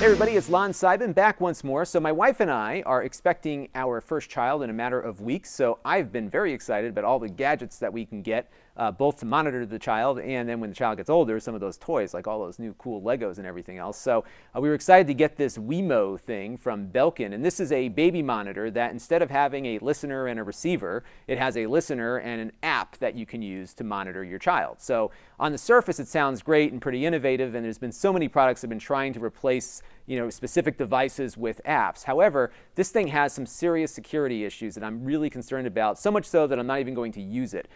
Hey everybody, it's Lon.TV back once more. So my wife and I are expecting our first child in a matter of weeks, so I've been very excited about all the gadgets that we can get, both to monitor the child and then when the child gets older, some of those toys, like all those new cool Legos and everything else. So we were excited to get this WeMo thing from Belkin, and this is a baby monitor that instead of having a listener and a receiver, it has a listener and an app that you can use to monitor your child. So on the surface, it sounds great and pretty innovative, and there's been so many products that have been trying to replace specific devices with apps. However, this thing has some serious security issues that I'm really concerned about, so much so that I'm not even going to use it.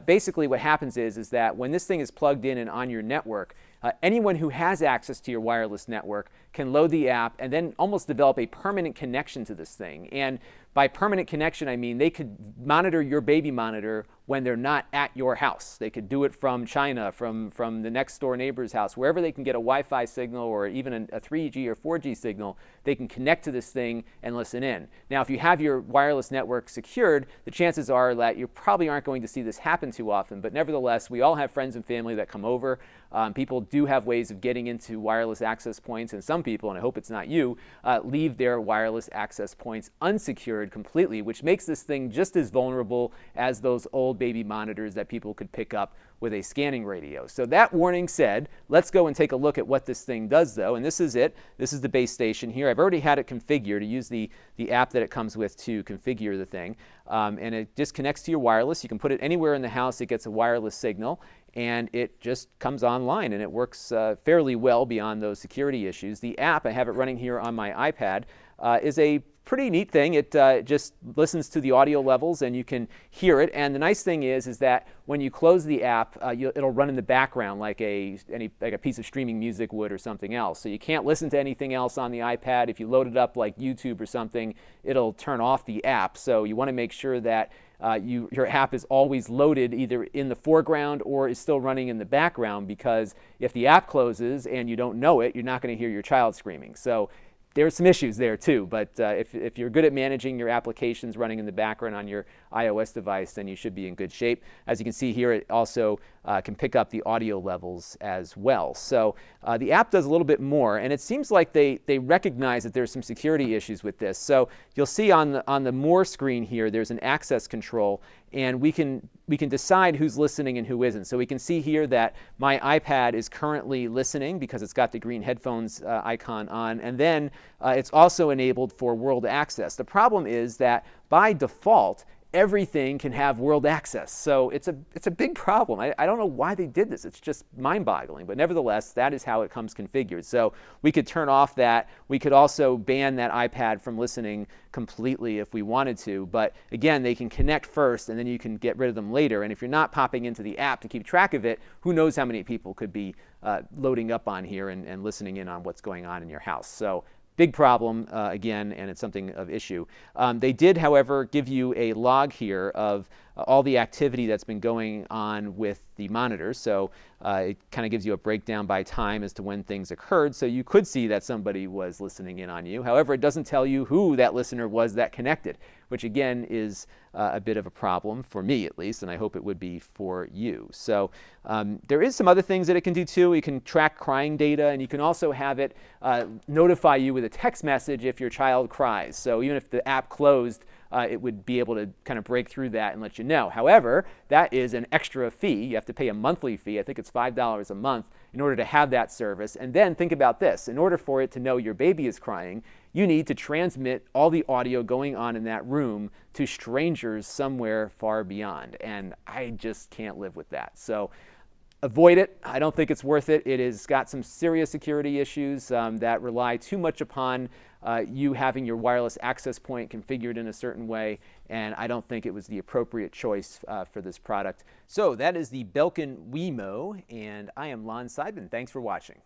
Basically, what happens is that when this thing is plugged in and on your network, anyone who has access to your wireless network can load the app and then almost develop a permanent connection to this thing. And by permanent connection, I mean they could monitor your baby monitor when they're not at your house. They could do it from China, from the next door neighbor's house, wherever they can get a Wi-Fi signal or even a 3G or 4G signal, they can connect to this thing and listen in. Now, if you have your wireless network secured, the chances are that you probably aren't going to see this happen too often, but nevertheless, we all have friends and family that come over. People do have ways of getting into wireless access points, and some people, and I hope it's not you, leave their wireless access points unsecured completely, which makes this thing just as vulnerable as those old baby monitors that people could pick up with a scanning radio. So that warning said, let's go and take a look at what this thing does though, and this is it. This is the base station here. I've already had it configured to use the app that it comes with to configure the thing, and it just connects to your wireless. You can put it anywhere in the house. It gets a wireless signal, and it just comes online, and it works fairly well beyond those security issues. The app, I have it running here on my iPad, is a pretty neat thing. It just listens to the audio levels and you can hear it. And the nice thing is that when you close the app, it'll run in the background like a piece of streaming music would or something else. So you can't listen to anything else on the iPad. If you load it up like YouTube or something, it'll turn off the app. So you want to make sure that your app is always loaded either in the foreground or is still running in the background, because if the app closes and you don't know it, you're not going to hear your child screaming. So there's some issues there too, but if you're good at managing your applications running in the background on your iOS device, then you should be in good shape. As you can see here, it also can pick up the audio levels as well. So the app does a little bit more, and it seems like they recognize that there's some security issues with this. So you'll see on the More screen here, there's an access control, and we can decide who's listening and who isn't. So we can see here that my iPad is currently listening because it's got the green headphones icon on, and then it's also enabled for world access. The problem is that by default, everything can have world access. So it's a big problem. I don't know why they did this. It's just mind-boggling. But nevertheless, that is how it comes configured. So we could turn off that. We could also ban that iPad from listening completely if we wanted to. But again, they can connect first, and then you can get rid of them later. And if you're not popping into the app to keep track of it, who knows how many people could be loading up on here and listening in on what's going on in your house. So big problem, again, and it's something of issue. They did, however, give you a log here of all the activity that's been going on with the monitors. So it kind of gives you a breakdown by time as to when things occurred. So you could see that somebody was listening in on you. However, it doesn't tell you who that listener was that connected, which again is a bit of a problem for me at least, and I hope it would be for you. So there is some other things that it can do too. You can track crying data, and you can also have it notify you with a text message if your child cries. So even if the app closed, it would be able to kind of break through that and let you know. However, that is an extra fee. You have to pay a monthly fee. I think it's $5 a month in order to have that service. And then think about this. In order for it to know your baby is crying, you need to transmit all the audio going on in that room to strangers somewhere far beyond. And I just can't live with that. So avoid it. I don't think it's worth it. It has got some serious security issues that rely too much upon you having your wireless access point configured in a certain way, and I don't think it was the appropriate choice for this product. So that is the Belkin WeMo, and I am Lon.TV. Thanks for watching.